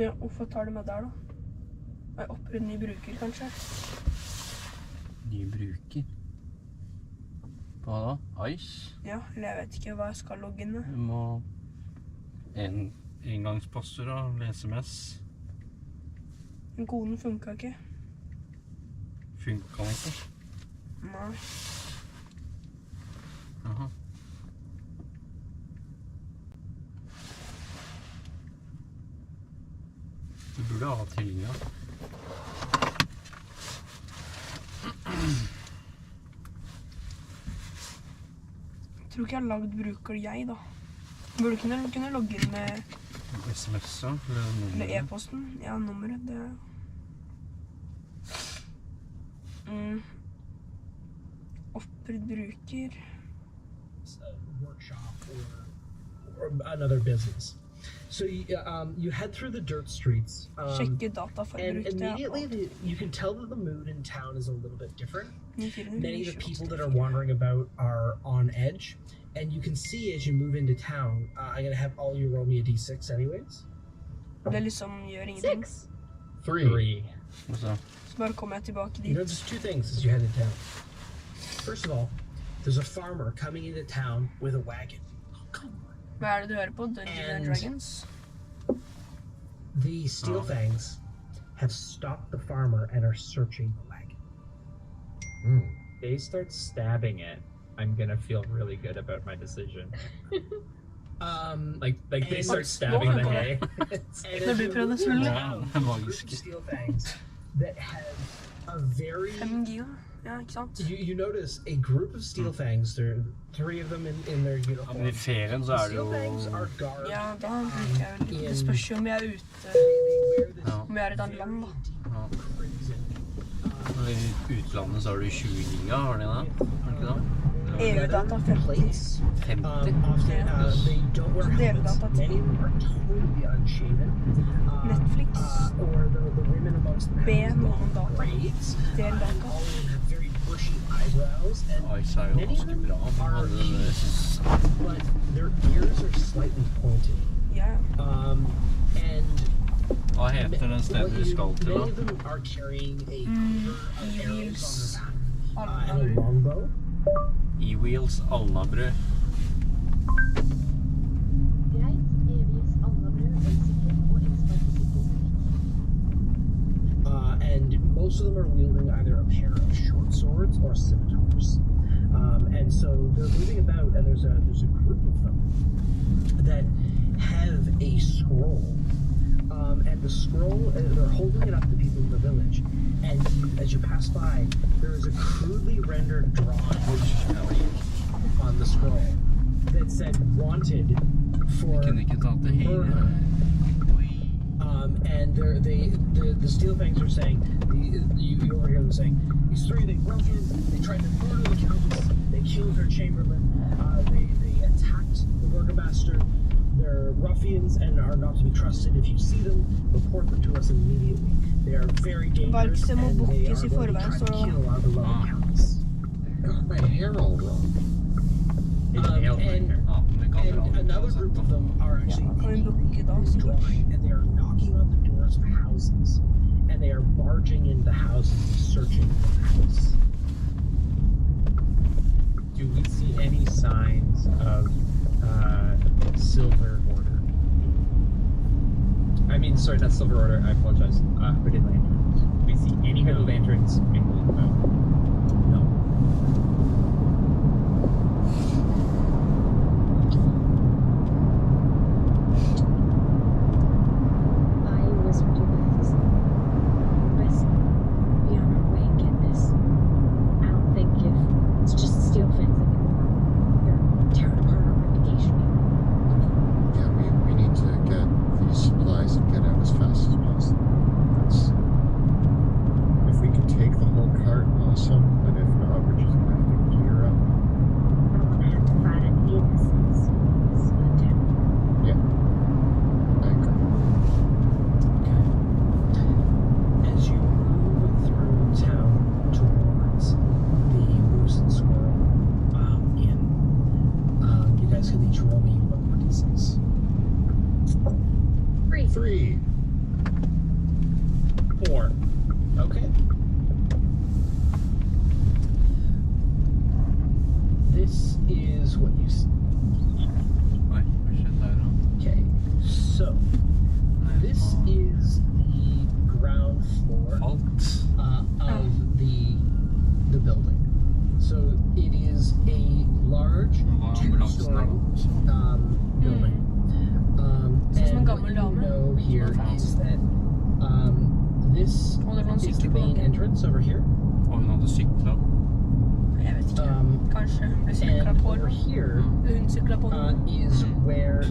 Ja, hvorfor tar du med der da? Oppredd ny bruker, kanskje? Ny bruker? Hva da? Ice? Ja, eller jeg vet ikke hva jeg skal logge inn med. Du må... engangspassord og SMS. Men koden funket ikke. Funker den ikke? Nei. Aha. Du burde ha tilgjengelig. Jeg tror ikke jeg har lagd bruker jeg da. Burde kunne logge inn med SMS-er? eller e-posten. Ja, nummeret, det er... Oppredd bruker. A workshop or another business. So you head through the dirt streets. Sjekke data for And bruk. immediately you can tell that the mood in town is a little bit different. 94, Many of the people that are wandering about are on edge. And you can see as you move into town, I'm going to have all you roll me a d6 anyways. Det liksom gjør ingenting. 6. 3. What's that? Så bare kommer jeg tilbake You dit. notice two things as you head into town. First of all, there's a farmer coming into town with a wagon. Hva er det du hører på? Dungeons and Dragons? The steel fangs have stopped the farmer and are searching the wagon. They start stabbing it. I'm gonna feel really good about my decision. Like they start stabbing the hay. Når du prøvde selvfølgelig. Ja, det er magisk. Steel fangs that have a very... 5 giga, ja, ikke sant? You notice a group of steel fangs. There are 3 of them in their Ja, uniform. men i ferien så er det Steel fangs jo... are guards. Ja, da bruker jeg vel litt. Det spørs jo om jeg er ute, om jeg er i et annet land da. Ja. Og i utlandet så har du 20 giga, har de det? Har de ikke det? EU-data 50. 50? Often they don't wear helmets. Many of them are totally unshaven. Netflix. Or the women amongst them B, have noen long data. braids. Del data. All of them have very bushy eyebrows. And Ice er jo many of ganske them bra. are Men chiefs, but their ears are slightly pointed. Ja. And hva heter den stedet du skal til many of da? them are carrying a quiver of arrows on their back and a Alnabru. longbow. E-Wheels Alnabru. Greit, EVs Alnabru, elsykkel og elsparkesykkel. And most of them are wielding either a pair of short swords or scimitars. And so they're moving about, and there's a group of them that have a scroll. And the scroll, they're holding it up to people in the village. And as you pass by, there is a crudely rendered drawing on the scroll that said "wanted" for Kunne ikke tatt det hele. murder. And the steel fangs are saying, you overhear them saying, these 3, they broke in, they tried to murder the countess, they killed her chamberlain, they attacked the burgomaster. They're ruffians and are not to be trusted. If you see them, report them to us immediately. They are very dangerous Valgte må and they bukkes are i going to forveien, try to så... kill our beloved countess. I got my hair all wrong. And another group of them are actually kan vi bukke da, this sikkert. drawing, and they are knocking on the doors of houses, and they are barging into houses, searching for the house. Do we see any signs of Silver Order? I mean, sorry, not Silver Order. I apologize. Hooded Lanterns. Do we see any hooded lanterns mingling about? No. I whispered to Beth, "Best be on our way and get this. I don't think if it's just steel fangs anymore, they're tearing apart our reputation here." Yeah, we need to get these supplies and get out as fast as possible. If we can take the whole cart, awesome. what you see. Oi, hva skjedde her da? Okay, so this is the ground floor Alt. of the building. So it is a large two-story building. Sånn som en And gammel what you dame. know here is that this Og det er noen is the sykler på main bakken. entrance over here. Og hun hadde syklet. Jeg vet ikke. Kanskje hun ble And sykla på over eller noe. here Hun sykla på noe. is where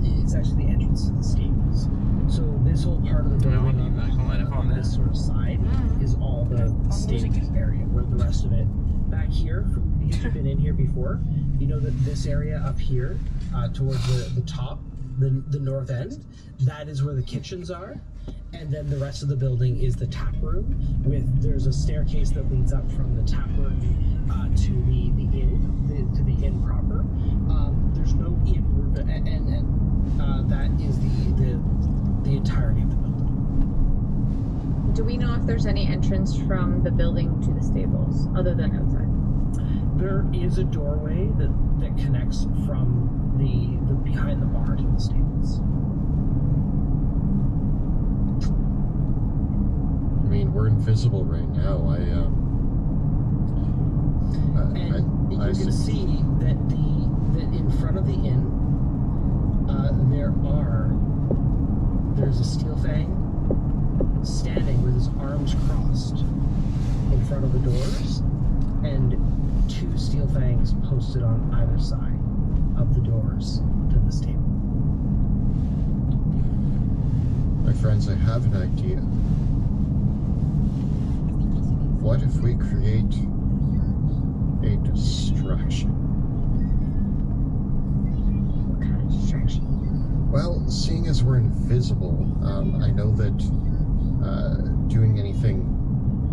it's actually the entrance to the stables. So this whole part of the building Ja, det kan være on farlig. this sort of side is all the stables area, where the rest of it back here, because you've been in here before, you know that this area up here towards the top, the north end, that is where the kitchens are. And then the rest of the building is the tap room. There's a staircase that leads up from the tap room to the inn proper. There's no inn, and that is the entirety of the building. Do we know if there's any entrance from the building to the stables other than outside? There is a doorway that connects from the behind the bar to the stables. I mean, we're invisible right now. And you can see that in front of the inn, there's a steel fang standing with his arms crossed in front of the doors, and two steel fangs posted on either side of the doors to the stable. My friends, I have an idea. What if we create a distraction? What kind of distraction? Well, seeing as we're invisible, I know that doing anything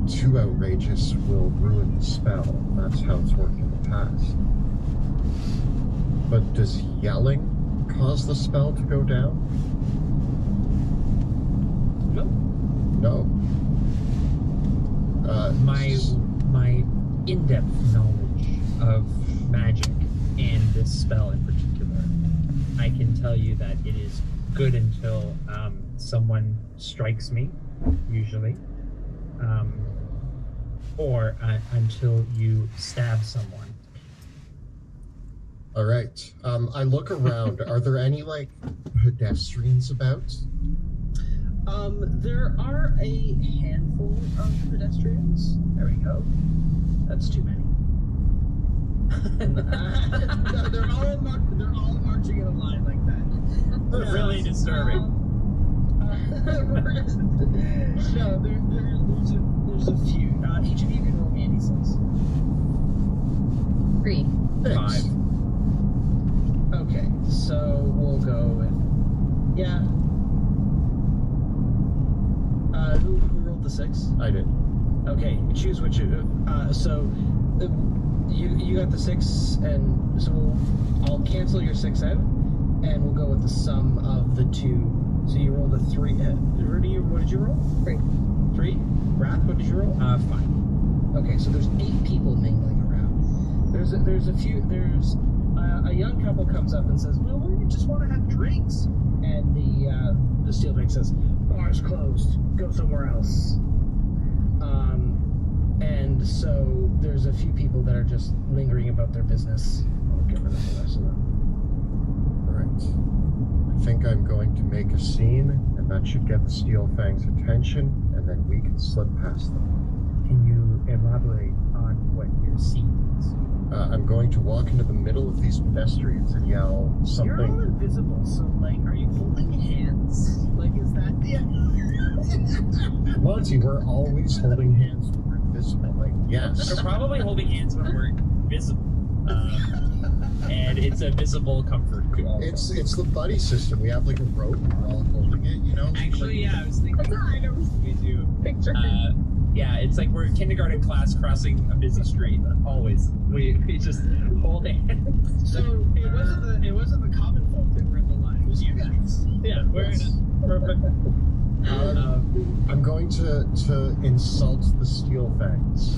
too outrageous will ruin the spell. That's how it's worked in the past. But does yelling cause the spell to go down? No. No. My in-depth knowledge of magic and this spell in particular, I can tell you that it is good until someone strikes me, usually, or until you stab someone. All right. I look around. Are there any like pedestrians about? There are a handful of pedestrians. There we go. That's too many. they're all marching in a line like that. Really disturbing. No, there's a few. Each of you can roll me a d6. 3. 5. Okay, so we'll go with who rolled the 6? I did. Okay, choose which. You got the 6, and so I'll cancel your 6 out, and we'll go with the sum of the 2. So you rolled a 3. Rudy, what did you roll? 3. 3. Wrath, what did you roll? 5. Okay, so there's 8 people mingling around. There's a young couple comes up and says, "Well, we just want to have drinks," and the steelbank says, "Bar's closed. Go somewhere else." And so there's a few people that are just lingering about their business. I'll get rid of the rest of them. All right. I think I'm going to make a scene, and that should get the Steel Fang's attention, and then we can slip past them. Can you elaborate on what your scene is? I'm going to walk into the middle of these pedestrians and yell You're all something. invisible, so like, are you holding hands? Like, is that the Monty, we're always holding hands when we're invisible. Like, yes. We're probably holding hands when we're visible. And it's a visible comfort. It's the buddy system. We have like a rope. We're all holding it. You know. Actually, yeah, I was thinking. I know we do. Picture. Yeah, it's like we're kindergarten class crossing a busy street. Always, we just hold hands. So it wasn't the common folk that were in the line. It was you guys. Yeah, we're in a perfect. I'm going to insult the Steel Fangs.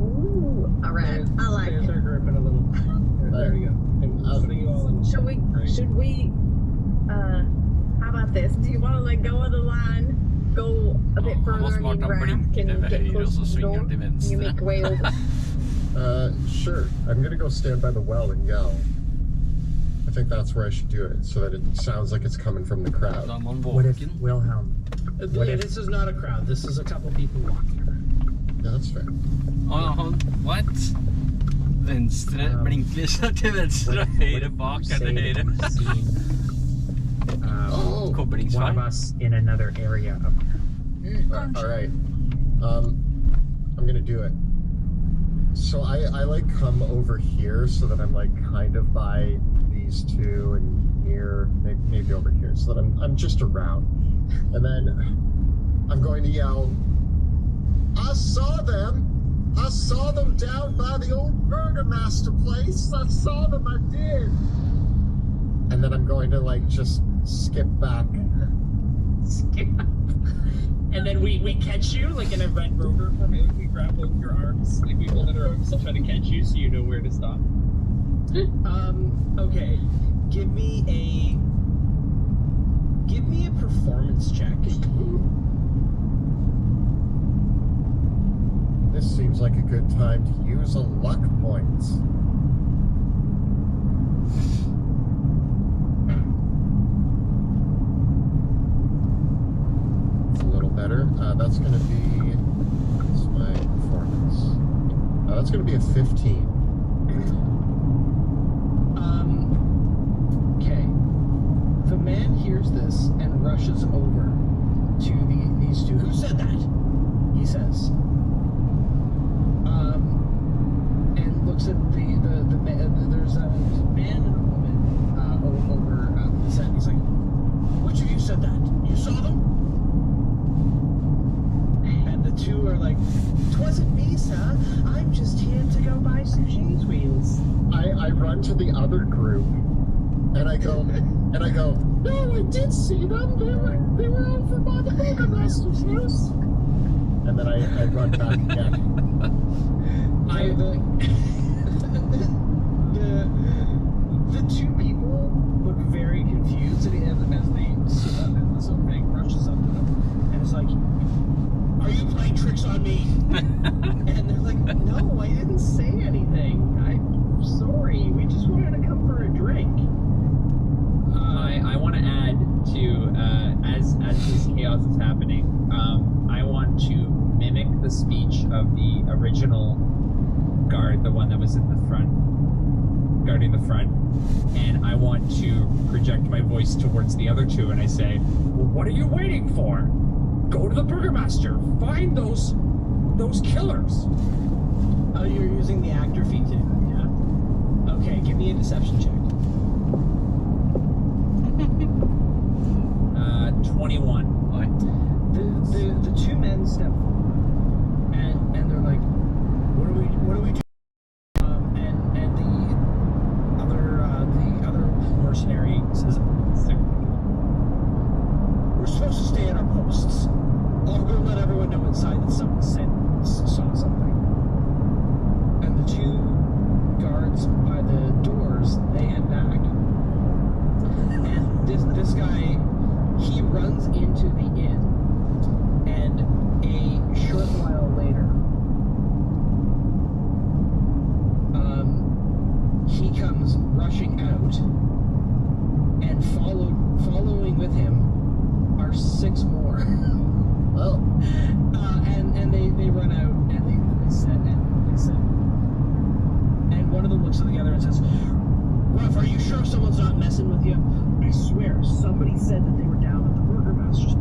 Ooh, all right. I like There's it. our group in a little. There we go. And putting you all in. Should we? How about this? Do you want to let go of the line, go a bit further måste on vara your han raft, and blinkar över get höger och close så to the svingar door? till You vänster. make your way over. Sure. I'm gonna go stand by the well and yell. I think that's where I should do it, so that it sounds like it's coming from the crowd. Då är man What if vaken. Wilhelm? What if- This is not a crowd. This is a couple people walking around. Yeah, that's fair. Ja, han... What? Venstre, blinklyser till venstre och höger bak eller höger. Oh, One Kopplingsfall. of us in another area of town. all right. I'm gonna do it. So I like come over here so that I'm like kind of by these two and near, maybe over here, so that I'm just around. And then I'm going to yell, I saw them down by the old Burgermaster place. I saw them, I did. And then I'm going to like just skip back. And then we catch you like in a red rover formation. We grab both your arms, like we hold in our arms to try to catch you, so you know where to stop. Okay. Give me a performance check. This seems like a good time to use a luck point. It's a little better. That's going to be... What's my performance? That's going to be a 15. Okay. The man hears this and rushes over to these two. Who said that? He says. And looks at the man. There's a man and a woman over the set. He's like, which of you said that? You saw them? And the two are like, 'twasn't me, sir. I'm just here to go buy some cheese wheels. I run to the other group and I go, no, I did see them. They were over by the Burgermaster's house. And then I run back again. The two people look very confused as the thing rushes up to them and it's like, are you playing tricks on me? And they're like, no, I didn't say anything. I'm sorry. We just wanted to come for a drink. I want to add to as this chaos is happening, I want to mimic the speech of the original guard, the one that was in the front, guarding the front, and I want to project my voice towards the other two, and I say, well, what are you waiting for? Go to the Burgermaster. Find those killers. Oh, you're using the actor feat to do that, yeah? Okay, give me a deception check. 21. The two men step forward, and they're like, what do we do? And the other mercenary says, we're supposed to stay at our posts. I'll go let everyone know inside that someone saw something. And the two guards by the doors, they head back. And this guy, he runs into the inn, and a short while later, he comes rushing out, and following with him are 6 more. Oh. And they run out, and they said, and one of them looks at the other and says, Ruff, are you sure someone's not messing with you? I swear, somebody said that they were down at the Burgermaster's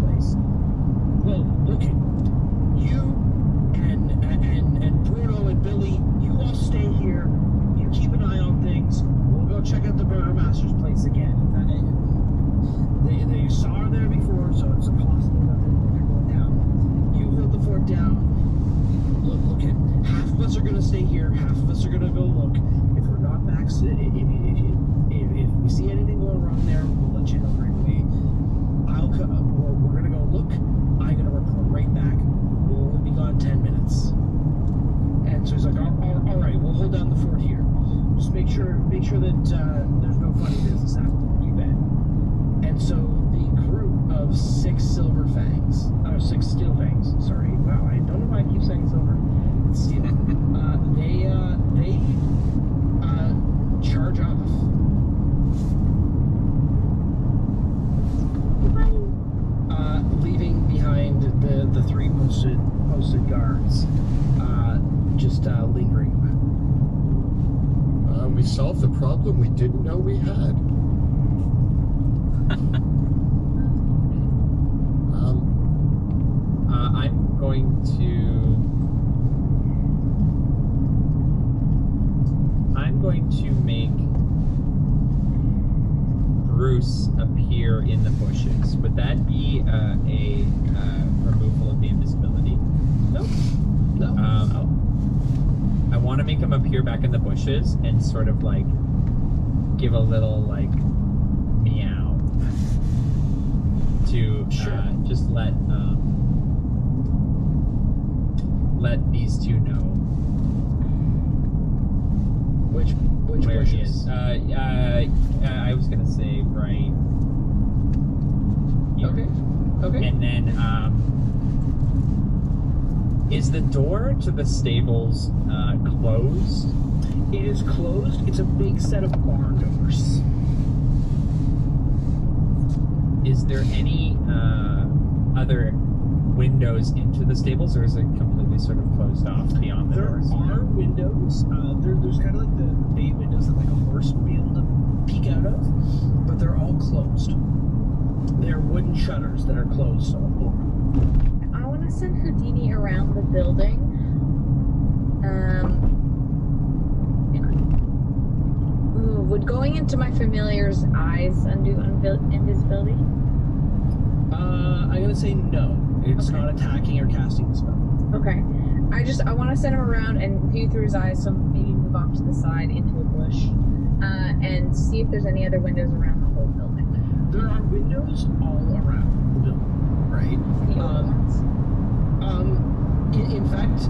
sure that there's no funny business happening. You bet. And so the group of 6 steel fangs. Sorry, wow, I don't know why I keep saying silver. It's steel. They charge off. Leaving behind the 3 posted guards, just lingering about. We solved the problem we didn't know we had. I'm going to make Bruce appear in the bushes. Would that be a removal of the invisibility? Nope. No. I want to make him appear back in the bushes and sort of like give a little like meow to just let these two know Which where he bushes? is. I was gonna say right here. Okay. And then is the door to the stables closed? It is closed. It's a big set of barn doors. Is there any other windows into the stables, or is it completely sort of closed off beyond the There doors? are windows. There's kind of like the bay windows that like a horse would be able to peek out of, but they're all closed. They're wooden shutters that are closed all over. I want to send Houdini around the building. Would going into my familiar's eyes undo invisibility? I'm gonna say no. It's Okay. not attacking or casting the spell. Okay. I want to send him around and view through his eyes, so maybe move off to the side into a bush, and see if there's any other windows around the whole building. There are windows all around the building, right? Any open ones? In fact,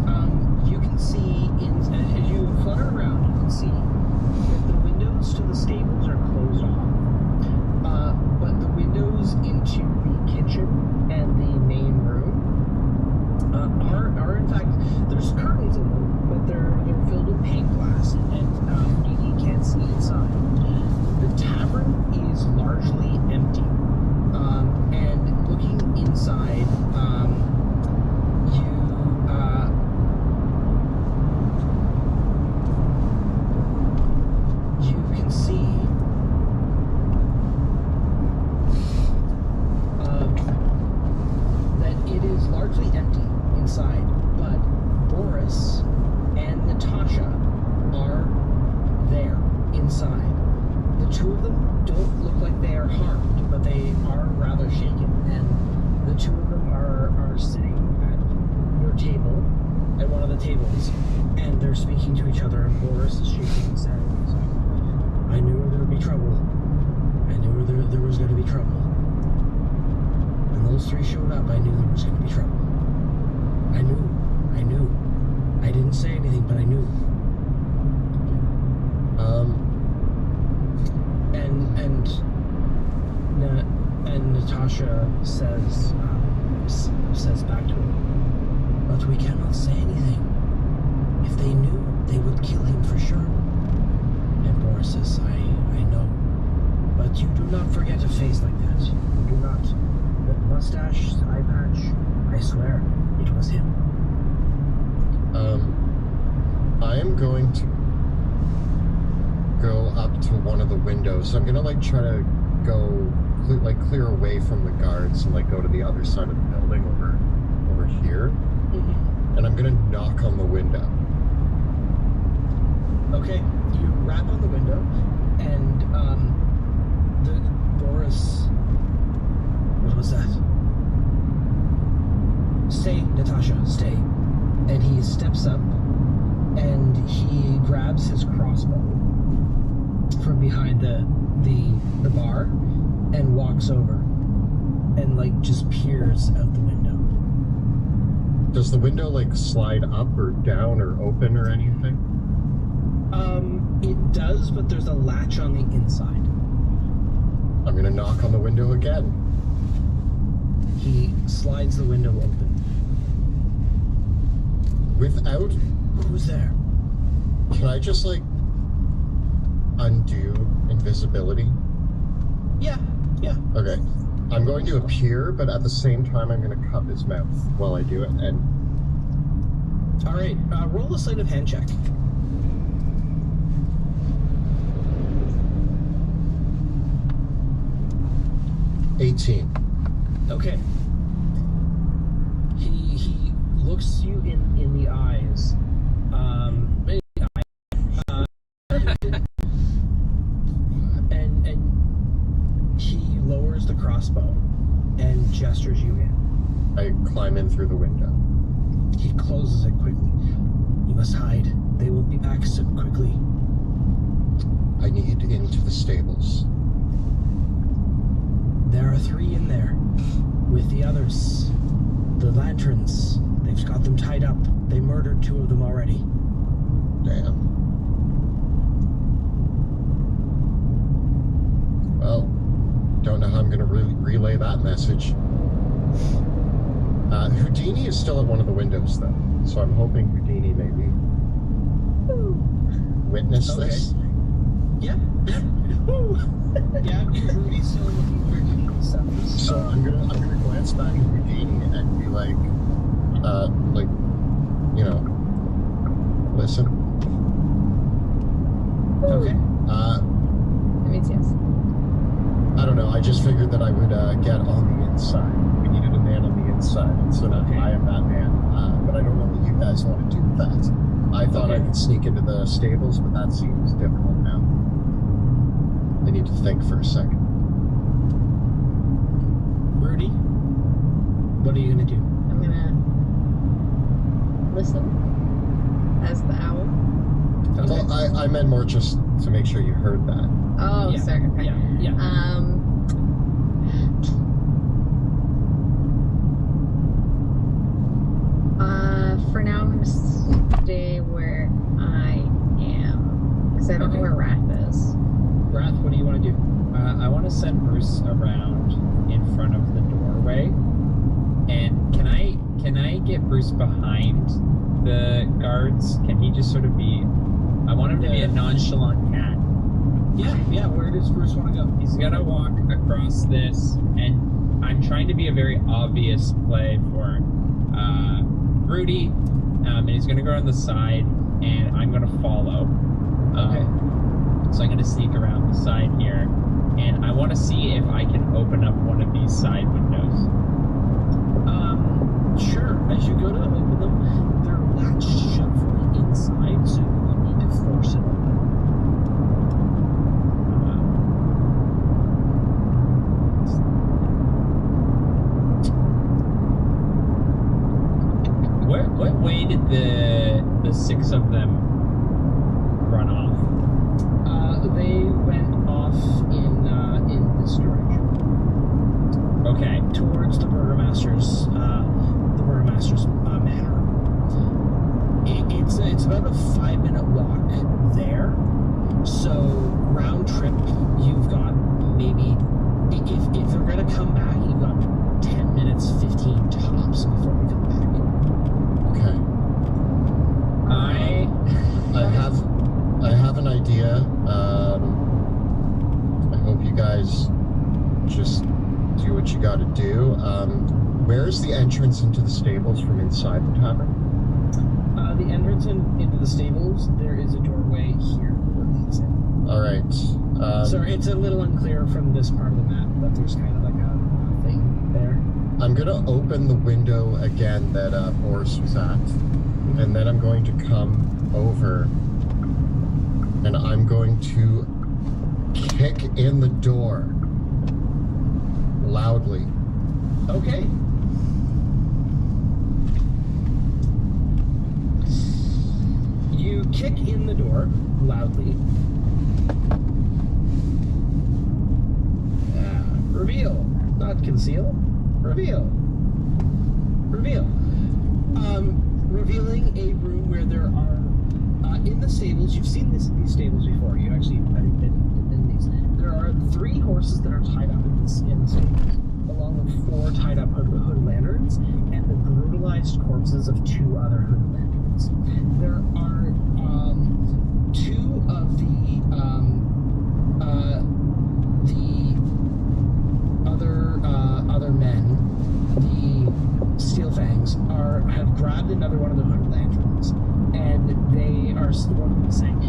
you can see as you flutter around, you can see that the windows to the stables are closed off, but the windows into the kitchen and the main room are in fact, there's curtains in them, but they're filled with paint glass, and you can't see inside. The tavern is largely empty, and looking inside, you can see that it is largely empty inside, but Boris and Natasha are there inside. The two of them don't look like they are harmed, but they are rather shaken, and the two of them are sitting at your table, at one of the tables, and they're speaking to each other, and Boris is shaking his head. He's like, I knew there would be trouble. I knew there was going to be trouble. When those 3 showed up, I knew there was going to be trouble. I knew. I didn't say anything, but I knew. And Natasha says back to him, but we cannot say anything. If they knew, they would kill him for sure. And Boris says, I know. But you do not forget a face like that. You do not. That mustache, eye patch, I swear, it was him. I am going to go up to one of the windows. I'm gonna like try to go clear away from the guards and like go to the other side of the building over here. Mm-hmm. And I'm gonna knock on the window. Okay, you rap on the window, and the Boris. What was that? Stay, Natasha, stay. And he steps up, and he grabs his crossbow from behind the bar, and walks over, and like just peers out the window. Does the window like slide up or down or open or anything? It does, but there's a latch on the inside. I'm gonna knock on the window again. He slides the window open. Without, Who's there? can I just like undo invisibility? Yeah. Okay. I'm going to appear, but at the same time I'm gonna cup his mouth while I do it. And All right. Roll a sleight of hand check. $18. Okay. He looks you in the eyes. And he lowers the crossbow and gestures you in. I climb in through the window. He closes it quickly. You must hide. They won't be back so quickly. I need into the stables. There are 3 in there with the others. The lanterns. They've got them tied up. They murdered 2 of them already. Damn. Well, don't know how I'm gonna relay that message. Houdini is still at one of the windows, though, so I'm hoping Houdini maybe witness this. Yeah. Yeah, Rudy's still looking for Houdini's stuff. So I'm gonna glance back at Houdini and be like, you know, listen. Okay. That means yes. I don't know. I just figured that I would get on the inside. We needed a man on the inside, so that I am that man. But I don't know what you guys want to do with that. I thought I could sneak into the stables, but that seems difficult now. I need to think for a second. Rudy, what are you gonna do? I'm gonna listen as the owl. Okay. Well, I meant more just to make sure you heard that. Oh, Yeah. sorry. Okay. Yeah. For now, I'm gonna stay where I am because I don't know where Wrath is. Wrath, what do you want to do? I want to send Bruce around in front of the doorway, and can I get Bruce behind the guards? Can he just sort of be? I want him to be a nonchalant cat. Yeah. Where does Bruce want to go? He's gonna walk across this, and I'm trying to be a very obvious play for Rudy, and he's gonna go on the side, and I'm gonna follow. Okay. So I'm gonna sneak around the side here, and I want to see if I can open up one of these side windows. Sure. As you go to open them, they're latched shut from the inside, so you need to force it open. What way did the 6 of them run off? They went off in this direction. Okay. Towards the burgomaster's manor. It's about a 5-minute walk there. So round trip, you've got maybe if they're gonna come back, you've got 10 minutes, 15 tops before they come back. Okay. I have an idea. I hope you guys just do what you got to do. Where's the entrance into the stables from inside the tavern? The entrance into the stables, there is a doorway here that leads in. All right. Sorry, it's a little unclear from this part of the map, but there's kind of like a thing there. I'm gonna open the window again that Boris was at, and then I'm going to come over, and I'm going to kick in the door loudly. Okay. You kick in the door loudly. Reveal, not conceal. Reveal. Revealing a room where there are In the stables, you've seen these stables before. You actually, I think, been in these. There are 3 horses that are tied up in the stables, along with 4 tied up hood lanterns, and the brutalized corpses of 2 other hood lanterns. There are 2 of the other men, the Steel Fangs, have grabbed another one of the hood lanterns, and they are one of them saying,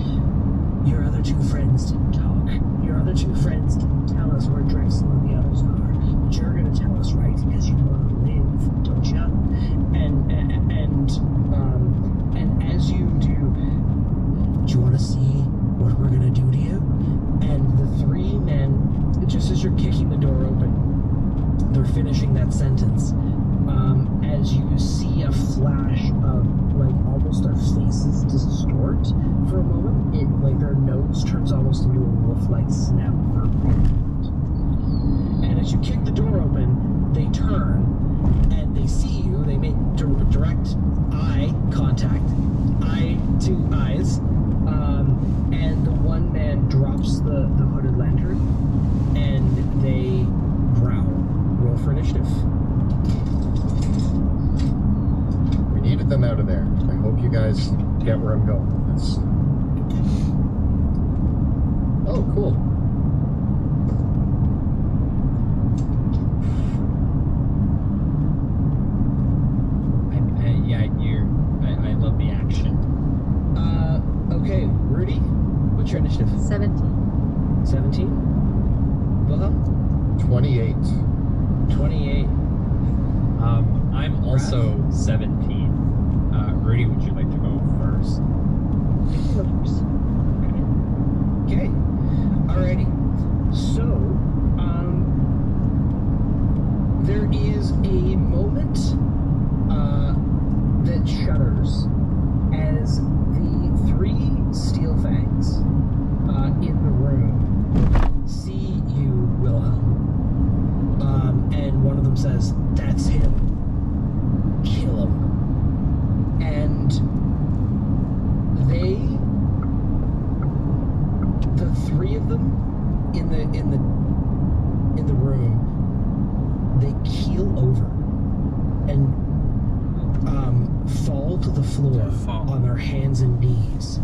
"Your other 2 friends didn't talk. Your other 2 friends didn't tell us where Drexel and the others are. But you're going to tell us, right? Because you want to live, don't you?" And as you do you want to see what we're going to do to you? And the 3 men, just as you're kicking the door open, they're finishing that sentence. As you see a flash of, like, almost their faces distort for a moment, like their nose turns almost into a wolf-like snout for a moment. And as you kick the door open, they turn and they see you. They make direct eye contact, eye to eyes, and the one man drops the hooded lantern, and they growl. Roll for initiative. Needed them out of there. I hope you guys get where I'm going with this. Oh, cool. I love the action. Okay, Rudy, what's your initiative? 17. 17? Wilhelm? 28. 28. I'm also 17. Rudy, would you like to go first? You can go first. Okay. Alrighty. So, there is a moment that shudders as the 3 Steel Fangs in the room see you, Wilhelm. And one of them says, "That's him. Kill him." And the 3 of them in the room, they keel over and fall to the floor on their hands and knees,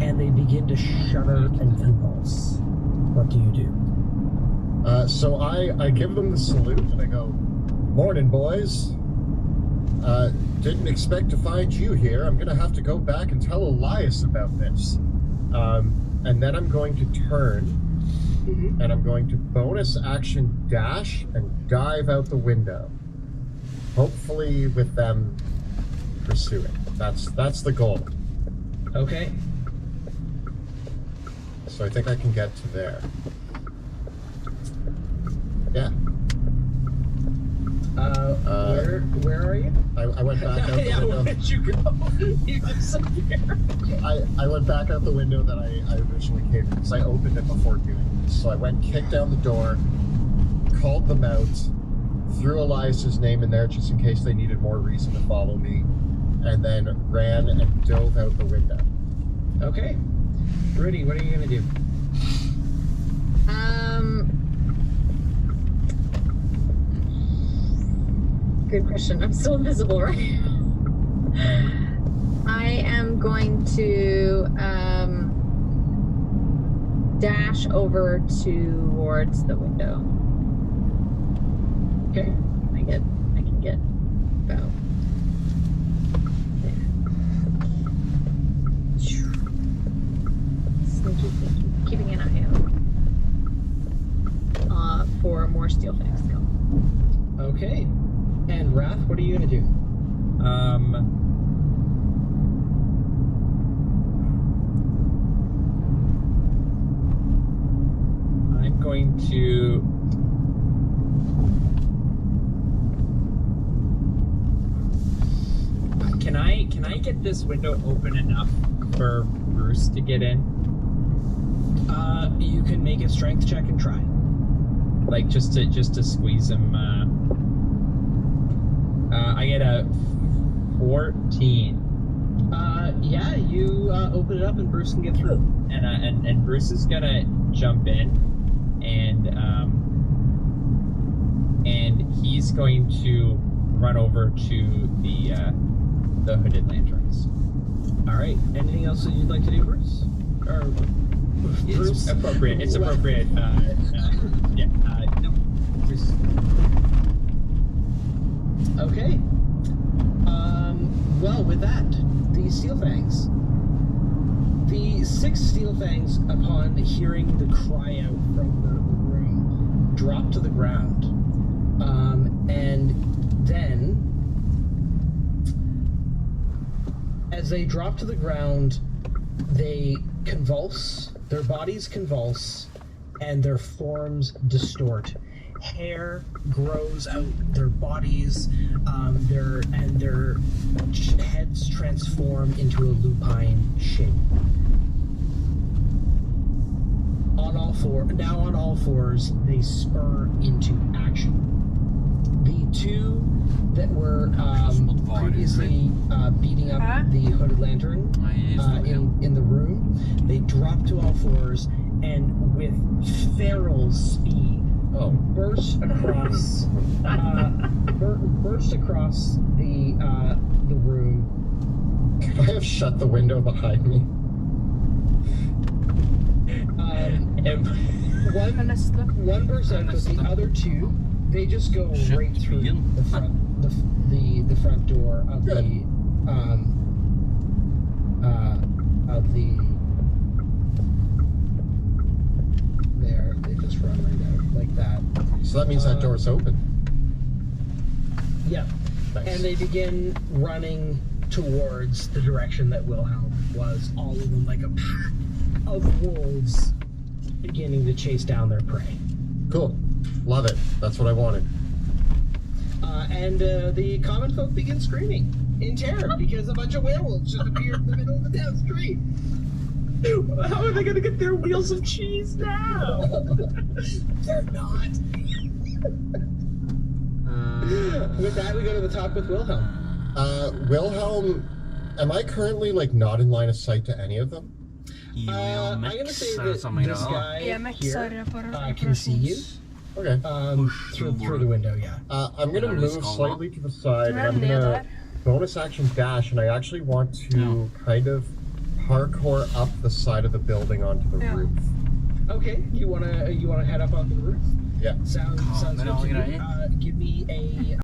and they begin to shudder and convulse. What do you do? So I give them the salute and I go, "Morning, boys. Didn't expect to find you here. I'm gonna have to go back and tell Elias about this." And then I'm going to turn and I'm going to bonus action dash and dive out the window. Hopefully with them pursuing. That's the goal. Okay. So I think I can get to there. Yeah. Where are you? I went back out the Yeah, window. where did you go? You disappeared. I went back out the window that I originally came in because I opened it before doing this. So I went, kicked down the door, called them out, threw Elias's name in there just in case they needed more reason to follow me, and then ran and dove out the window. Okay. Rudy, what are you gonna do? Good question. I'm still invisible, right? I am going to dash over towards the window. Okay. I can get about. Sneaky, keeping an eye out for more steel fangs to come. Okay. And Wrath, what are you gonna do? I'm going to Can I get this window open enough for Bruce to get in? You can make a strength check and try. Like just to squeeze him. I get a 14. Yeah, you open it up and Bruce can get through. And Bruce is gonna jump in, and he's going to run over to the hooded lanterns. All right. Anything else that you'd like to do, Bruce? Or Bruce? It's appropriate. It's appropriate. Yeah. No. Bruce. Okay. Well, with that, the Steel Fangs. The 6 Steel Fangs, upon hearing the cry out from the room, drop to the ground. And then, as they drop to the ground, they convulse, their bodies convulse, and their forms distort. Hair grows out their bodies, their heads transform into a lupine shape. On all fours, they spur into action. The 2 that were previously beating up the hooded lantern in the room, they drop to all fours and with feral speed burst across the room. Could I have shut the window behind me? One bursts out, but the other 2, they just go right through the front door of the there. They just run right out like that. So that means that door's open. Yeah. Nice. And they begin running towards the direction that Wilhelm was, all of them like a pack of wolves beginning to chase down their prey. Cool. Love it. That's what I wanted. And the common folk begin screaming in terror because a bunch of werewolves just appeared in the middle of the town street. How are they gonna get their wheels of cheese now? They're not. With that, we go to the top with Wilhelm. Wilhelm, am I currently like not in line of sight to any of them? I'm gonna say that this guy here can see you. Okay. Through the window, yeah. I'm gonna move slightly to the side, and I'm gonna bonus action dash, and I actually want to kind of parkour up the side of the building onto the roof. Okay, you wanna head up onto the roof? Yeah. Sounds good to me. Give me a